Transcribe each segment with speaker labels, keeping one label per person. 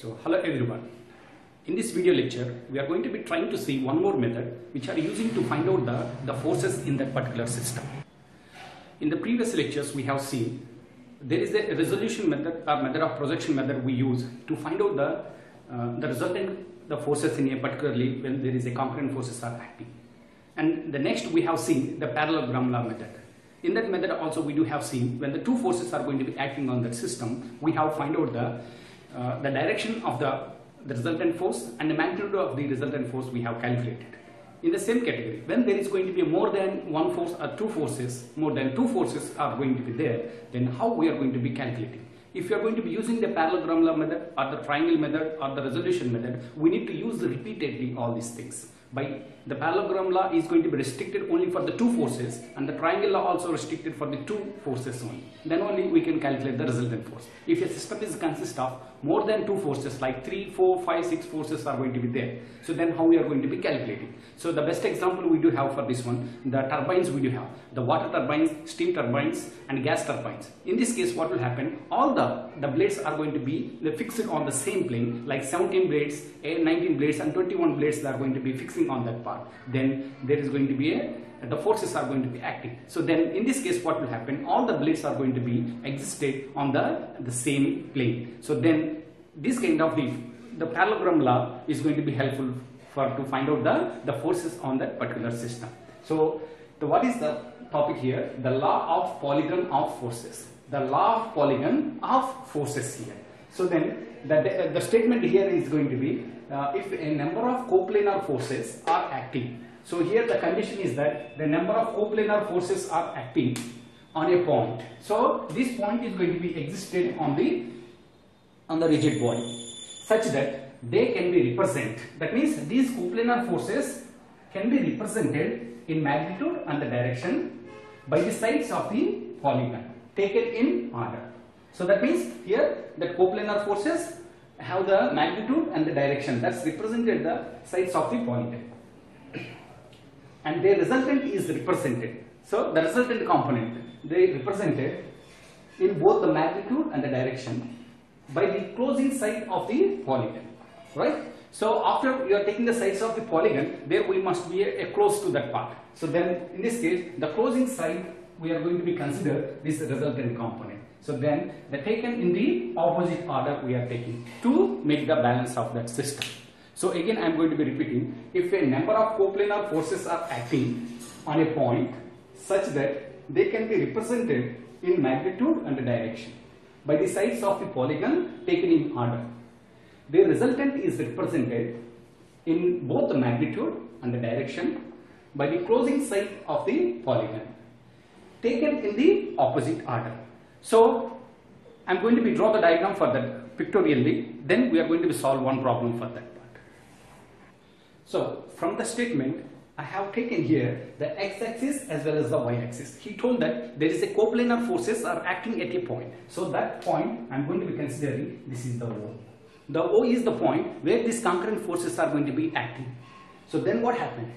Speaker 1: So hello everyone. In this video lecture, we are going to be trying to see one more method which are using to find out the forces in that particular system. In the previous lectures, we have seen there is a resolution method or method of projection method we use to find out the resultant the forces in a particularly when there is a component forces are acting. And the next we have seen the parallelogram law method. In that method also we do have seen when the two forces are going to be acting on that system, we have find out the direction of the resultant force and the magnitude of the resultant force we have calculated. In the same category, when there is going to be more than one force or two forces, more than two forces are going to be there, then how we are going to be calculating? If you are going to be using the parallelogram law method or the triangle method or the resolution method, we need to use repeatedly all these things. By the parallelogram law is going to be restricted only for the two forces, and the triangle law also restricted for the two forces only. Then only we can calculate the resultant force. If a system is consist of more than two forces, like 3, 4, 5, 6 forces are going to be there, so then how we are going to be calculating? So the best example we do have for this one, the turbines we do have, the water turbines, steam turbines and gas turbines. In this case what will happen, all the blades are going to be fixed on the same plane, like 17 blades, 19 blades and 21 blades that are going to be fixing on that part. Then there is going to be the forces are going to be acting. So then in this case what will happen, all the blades are going to be existed on the same plane. So then this kind of the parallelogram law is going to be helpful to find out the forces on that particular system. So what is the topic here? The law of polygon of forces. The law of polygon of forces here. So then the statement here is going to be if a number of coplanar forces are acting. So here the condition is that the number of coplanar forces are acting on a point. So this point is going to be existed on the rigid body such that they can be represented. That means these coplanar forces can be represented in magnitude and the direction by the sides of the polygon taken in order. So that means here the coplanar forces have the magnitude and the direction that's represented the sides of the polygon, and their resultant is represented. So the resultant component they represented in both the magnitude and the direction by the closing side of the polygon, right? So after you are taking the sides of the polygon, there we must be a close to that part. So then in this case the closing side we are going to be consider this resultant component. So then the taken in the opposite order we are taking to make the balance of that system. So again I am going to be repeating, if a number of coplanar forces are acting on a point such that they can be represented in magnitude and direction by the sides of the polygon taken in order, the resultant is represented in both the magnitude and the direction by the closing side of the polygon taken in the opposite order. So I am going to be draw the diagram for that pictorially, then we are going to be solve one problem for that part. So from the statement I have taken here the x-axis as well as the y-axis. He told that there is a coplanar forces are acting at a point. So that point I am going to be considering this is the O. The O is the point where these concurrent forces are going to be acting. So then what happened?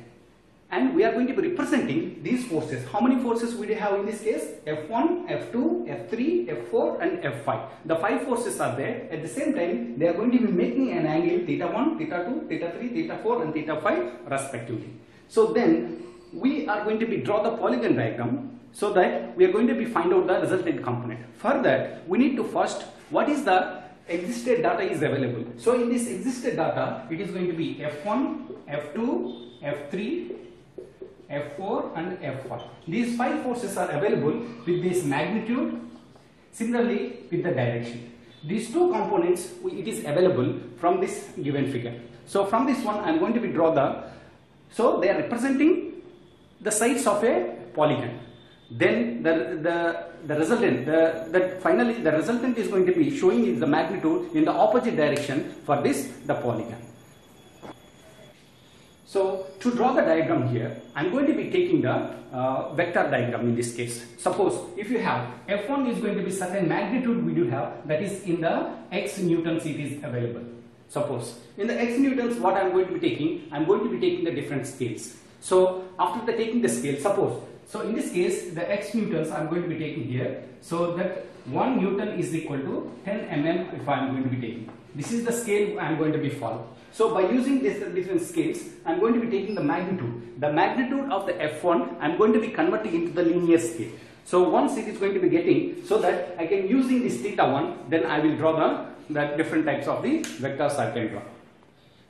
Speaker 1: And we are going to be representing these forces. How many forces we have in this case? F1, F2, F3, F4 and F5. The 5 forces are there. At the same time, they are going to be making an angle theta 1, theta 2, theta 3, theta 4 and theta 5 respectively. So then we are going to be draw the polygon diagram so that we are going to be find out the resultant component. For that, we need to first, what is the existed data is available. So in this existed data, it is going to be F1, F2, F3, F4 and F5. These 5 forces are available with this magnitude, similarly with the direction. These two components it is available from this given figure. So from this one I am going to be draw so they are representing the sides of a polygon. Then the resultant, finally the resultant is going to be showing is the magnitude in the opposite direction for the polygon. So to draw the diagram here, I am going to be taking the vector diagram in this case. Suppose if you have F1 is going to be certain magnitude we do have, that is in the x newtons it is available. Suppose in the x newtons what I am going to be taking, I am going to be taking the different scales. So after taking the scale, suppose, so in this case the x newtons I am going to be taking here, so that 1 Newton is equal to 10 mm if I am going to be taking. This is the scale I am going to be following. So by using these different scales, I am going to be taking the magnitude. The magnitude of the F1, I am going to be converting into the linear scale. So once it is going to be getting, so that I can using this theta 1, then I will draw the different types of the vectors I can draw.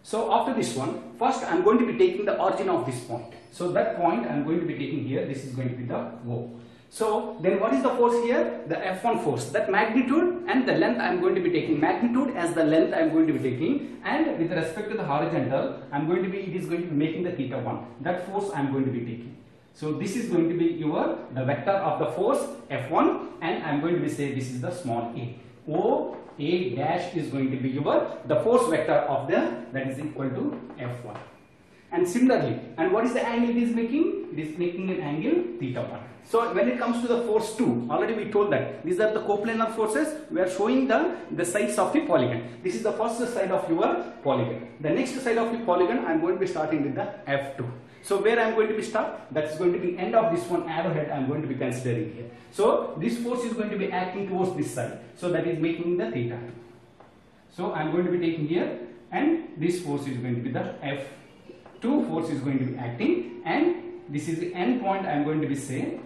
Speaker 1: So after this one, first I am going to be taking the origin of this point. So that point I am going to be taking here, this is going to be the O. So then what is the force here? The F1 force. That magnitude and the length I am going to be taking. Magnitude as the length I am going to be taking, and with respect to the horizontal, it is going to be making the theta 1. That force I am going to be taking. So this is going to be the vector of the force F1, and I am going to be say this is the small a. O A dash is going to be the force vector of that is equal to F1. And similarly, and what is the angle it is making? It is making an angle theta 1. So when it comes to the force 2, already we told that these are the coplanar forces. We are showing the sides of the polygon. This is the first side of your polygon. The next side of the polygon, I am going to be starting with the F2. So where I am going to be start? That is going to be end of this one arrowhead I am going to be considering here. So this force is going to be acting towards this side. So that is making the theta 2. So I am going to be taking here, and this force is going to be the F2 force is going to be acting, and this is the end point I am going to be saying.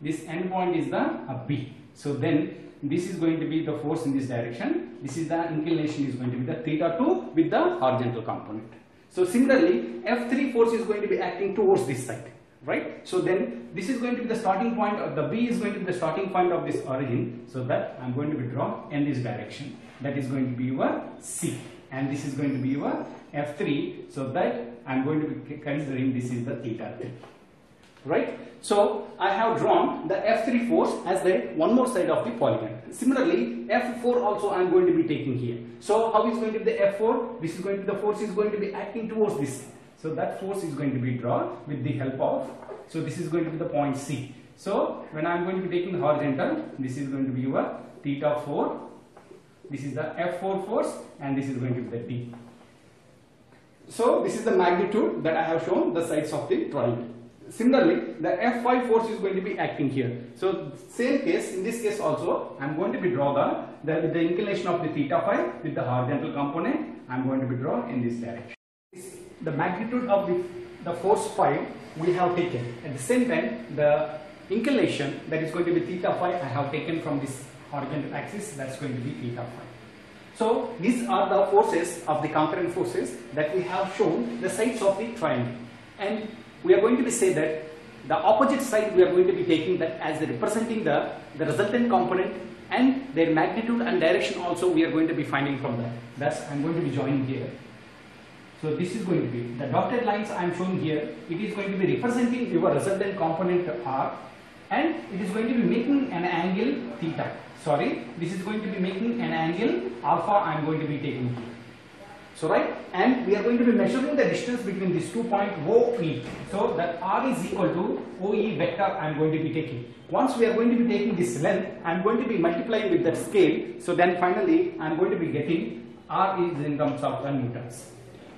Speaker 1: This end point is the B. So then this is going to be the force in this direction. This is the inclination is going to be the theta 2 with the horizontal component. So similarly, F3 force is going to be acting towards this side, right? So then this is going to be the starting point, or the B is going to be the starting point of this origin. So that I am going to be draw in this direction. That is going to be your C, and this is going to be your F3. So that I am going to be considering this is the theta 3. Right? So I have drawn the F3 force as the one more side of the polygon. Similarly, F4 also I am going to be taking here. So how is going to be the F4? This is going to be the force is going to be acting towards this. So that force is going to be drawn with the help of, so this is going to be the point C. So when I am going to be taking the horizontal, this is going to be your theta 4. This is the F4 force, and this is going to be the D. So this is the magnitude that I have shown the sides of the triangle. Similarly, the F5 force is going to be acting here. So same case, in this case also, I am going to be draw the inclination of the theta 5 with the horizontal component. I am going to be draw in this direction. The magnitude of the force 5 we have taken. At the same time, the inclination that is going to be theta 5 I have taken from this horizontal axis, that's going to be theta 5. So these are the forces of the concurrent forces that we have shown the sides of the triangle. And we are going to be say that the opposite side we are going to be taking that as representing the resultant component, and their magnitude and direction also we are going to be finding from that. That's I am going to be joining here. So this is going to be the dotted lines I am showing here. It is going to be representing your resultant component R, and it is going to be making an angle theta. Sorry, this is going to be making an angle alpha I am going to be taking here. So right, and we are going to be measuring the distance between these 2 points OE. So that R is equal to OE vector I am going to be taking. Once we are going to be taking this length, I am going to be multiplying with that scale. So then finally I am going to be getting R is in terms of the newtons.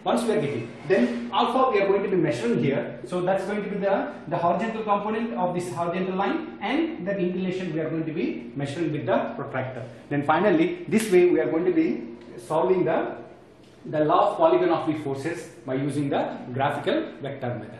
Speaker 1: Once we are getting, then alpha we are going to be measuring here. So that's going to be the horizontal component of this horizontal line, and the inclination we are going to be measuring with the protractor. Then finally, this way we are going to be solving the law of polygon of the forces by using the graphical vector method.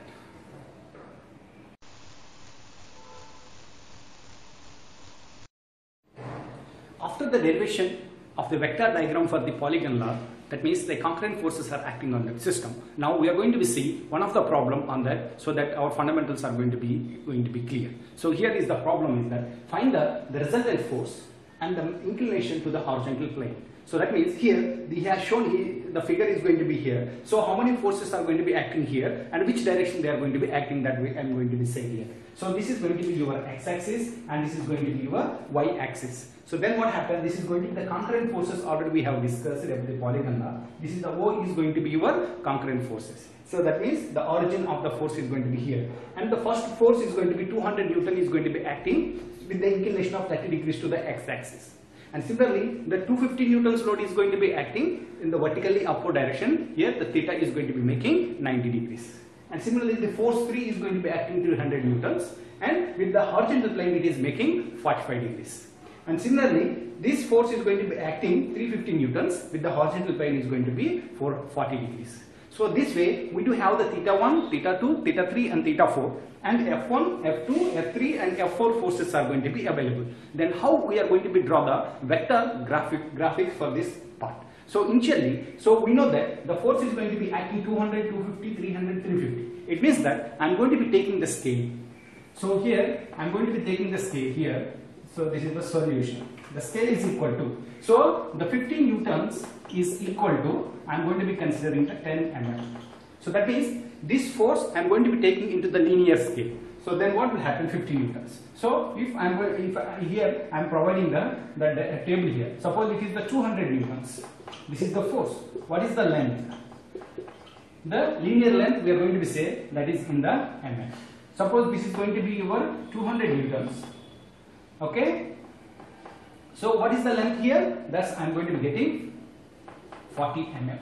Speaker 1: After the derivation of the vector diagram for the polygon law, that means the concurrent forces are acting on the system. Now we are going to be see one of the problem on that, so that our fundamentals are going to be clear. So here is the problem is that find the resultant force and the inclination to the horizontal plane. So that means here he has shown here, the figure is going to be here. So how many forces are going to be acting here, and which direction they are going to be acting, that way I am going to be saying here. So this is going to be your x-axis, and this is going to be your y-axis. So then what happens? This is going to be the concurrent forces already we have discussed about the polygon law. This is the O is going to be your concurrent forces. So that means the origin of the force is going to be here, and the first force is going to be 200 Newton is going to be acting with the inclination of 30 degrees to the x-axis. And similarly, the 250 Newtons load is going to be acting in the vertically upward direction. Here the theta is going to be making 90 degrees. And similarly, the force 3 is going to be acting 300 Newtons, and with the horizontal plane it is making 45 degrees. And similarly, this force is going to be acting 350 newtons with the horizontal plane is going to be 40 degrees. So this way we do have the theta 1, theta 2, theta 3 and theta 4, and F1, F2, F3 and F4 forces are going to be available. Then how we are going to be draw the vector graphics for this part. So initially, we know that the force is going to be acting 200, 250, 300, 350. It means that I am going to be taking the scale. So here I am going to be taking the scale here. So this is the solution. The scale is equal to, so the 50 newtons is equal to, I am going to be considering the 10 mm. So that means this force I am going to be taking into the linear scale. So then what will happen? 50 newtons. So if I am here I am providing the table here. Suppose it is the 200 newtons. This is the force. What is the length? The linear length we are going to be say that is in the mm. Suppose this is going to be your 200 newtons. Okay. So what is the length here? Thus I am going to be getting 40 mm.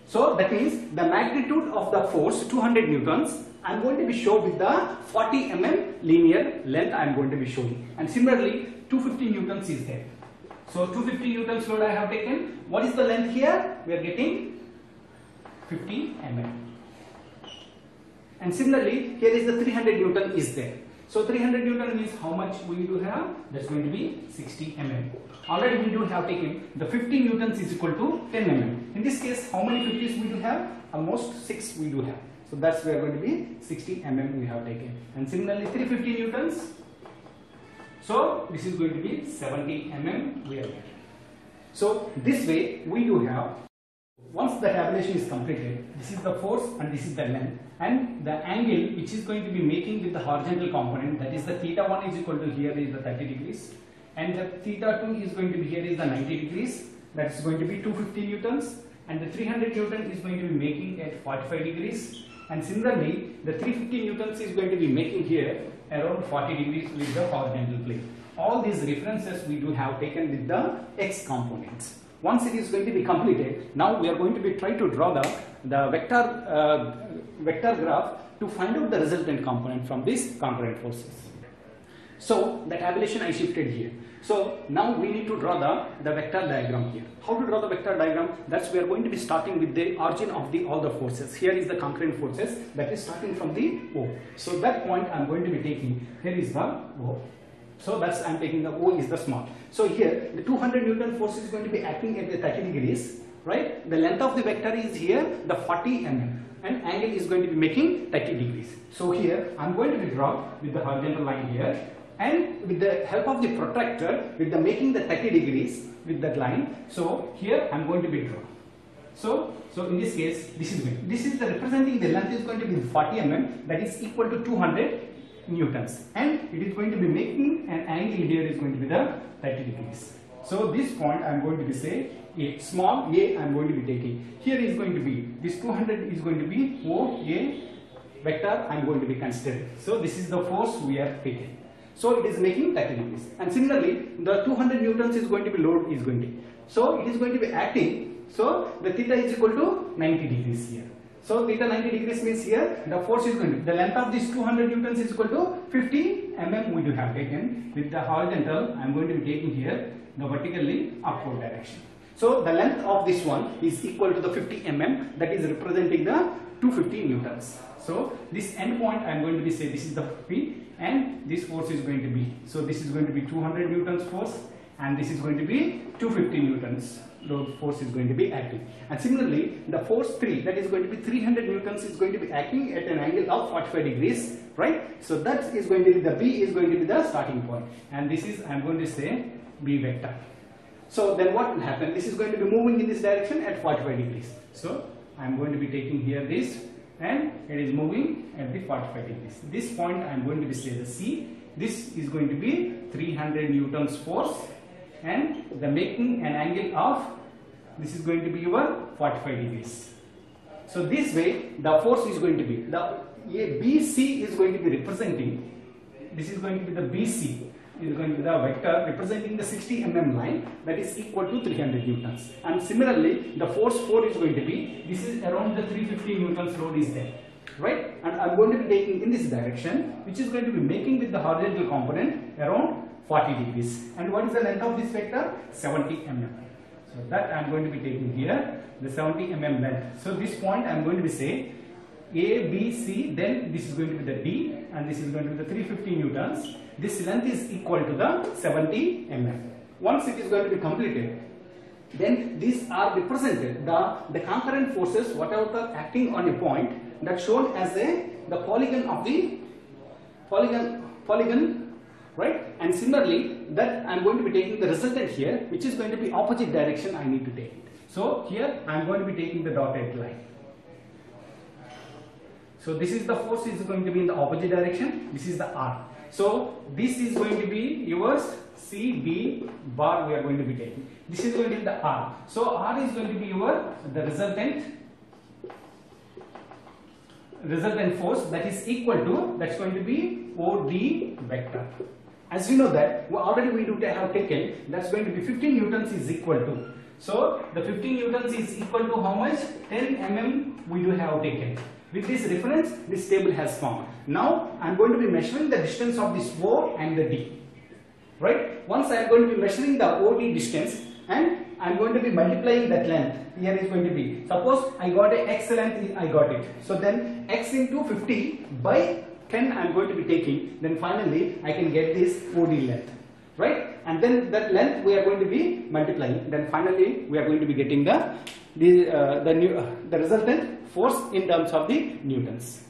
Speaker 1: So that means the magnitude of the force 200 newtons I am going to be shown with the 40 mm linear length I am going to be showing. And similarly 250 newtons is there. So 250 newtons load I have taken. What is the length here? We are getting 50 mm. And similarly here is the 300 newton is there. So 300 newton means how much we do have? That's going to be 60 mm. Already we do have taken the 50 newtons is equal to 10 mm. In this case, how many 50s we do have? Almost 6 we do have. So that's where going to be 60 mm we have taken. And similarly 350 newtons. So this is going to be 70 mm we are getting. So this way we do have, once the tabulation is completed, this is the force and this is the length, and the angle which is going to be making with the horizontal component, that is the theta 1 is equal to here is the 30 degrees, and the theta 2 is going to be here is the 90 degrees, that is going to be 250 newtons, and the 300 newton is going to be making at 45 degrees, and similarly the 350 newtons is going to be making here around 40 degrees with the horizontal plane. All these references we do have taken with the x components. Once it is going to be completed, now we are going to be try to draw the vector graph to find out the resultant component from these concurrent forces. So the tabulation I shifted here. So now we need to draw the vector diagram here. How to draw the vector diagram? That's we are going to be starting with the origin of all the forces. Here is the concurrent forces that is starting from the O. So that point I am going to be taking. Here is the O. So that's I am taking the O is the small. So here the 200 Newton force is going to be acting at the 30 degrees, right? The length of the vector is here the 40 mm and angle is going to be making 30 degrees. So here I am going to be draw with the horizontal line here, and with the help of the protractor with the making the 30 degrees with that line. So here I am going to be draw. So in this case this is the representing the length is going to be 40 mm, that is equal to 200 newtons, and it is going to be making an angle here is going to be the 30 degrees. So this point I am going to be say a small a I am going to be taking. Here is going to be this 200 is going to be O A vector I am going to be considering. So this is the force we are taking. So it is making 30 degrees, and similarly the 200 newtons is going to be load is going to be. So it is going to be acting. So the theta is equal to 90 degrees here. So theta 90 degrees means here the force is going to, the length of this 200 newtons is equal to 50 mm we do have taken. With the horizontal I am going to be taking here the vertically upward direction. So the length of this one is equal to the 50 mm, that is representing the 250 newtons. So this end point I am going to be say this is the P, and this force is going to be, so this is going to be 200 newtons force, and this is going to be 250 newtons load force is going to be acting. And similarly the force 3, that is going to be 300 newtons is going to be acting at an angle of 45 degrees, right? So that is going to be the B is going to be the starting point, and this is I am going to say B vector. So then what will happen? This is going to be moving in this direction at 45 degrees. So I am going to be taking here this, and it is moving at the 45 degrees. This point I am going to be say the C. This is going to be 300 newtons force, and the making an angle of, this is going to be your 45 degrees. So this way the force is going to be, the BC is going to be representing, this is going to be the BC is going to be the vector representing the 60 mm line, that is equal to 300 newtons. And similarly the force 4 is going to be, this is around the 350 newtons load is there, right? And I am going to be taking in this direction, which is going to be making with the horizontal component around 40 degrees. And what is the length of this vector? 70 mm. So that I am going to be taking here the 70 mm length. So this point I am going to be say A, B, C, then this is going to be the D, and this is going to be the 350 newtons. This length is equal to the 70 mm. Once it is going to be completed, then these are represented, the concurrent forces whatever are acting on a point, that shown as the polygon of the polygon, right? And similarly, that I am going to be taking the resultant here, which is going to be opposite direction I need to take it. So here I am going to be taking the dotted line. So this is the force is going to be in the opposite direction. This is the R. So this is going to be yours CB bar we are going to be taking. This is going to be the R. So R is going to be the resultant force, that is equal to, that's going to be OD vector. As we know that already we do have taken, that's going to be 15 newtons is equal to. So the 15 newtons is equal to how much? 10 mm we do have taken. With this reference, this table has formed. Now I am going to be measuring the distance of this O and the D. Right? Once I am going to be measuring the OD distance, and I am going to be multiplying that length. Here is going to be, suppose I got a X length, I got it. So then X into 50 by 10 I am going to be taking. Then finally I can get this OD length. Right? And then that length we are going to be multiplying. Then finally we are going to be getting the resultant force in terms of the newtons.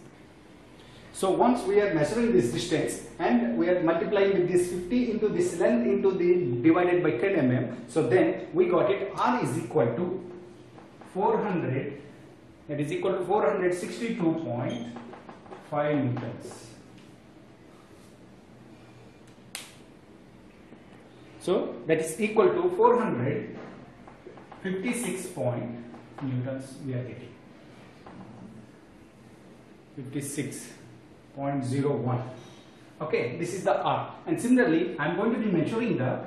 Speaker 1: So once we are measuring this distance and we are multiplying with this 50 into this length into the divided by 10 mm, so then we got it R is equal to 400, that is equal to 462.5 newtons. So that is equal to 456 newtons we are getting. 56.01. Okay, this is the R. And similarly, I am going to be measuring the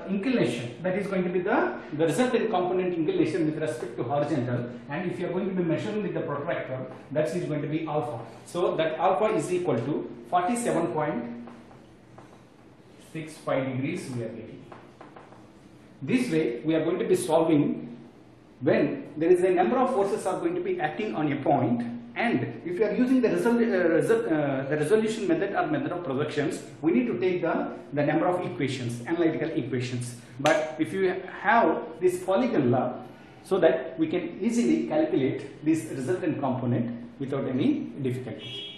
Speaker 1: inclination, that is going to be the resultant component inclination with respect to horizontal, and if you are going to be measuring with the protractor, that is going to be alpha. So that alpha is equal to 47.65 degrees we are getting. This way we are going to be solving when there is a number of forces are going to be acting on a point, and if you are using the resolution method or method of projections, we need to take the number of equations, analytical equations. But if you have this polygon law, so that we can easily calculate this resultant component without any difficulty.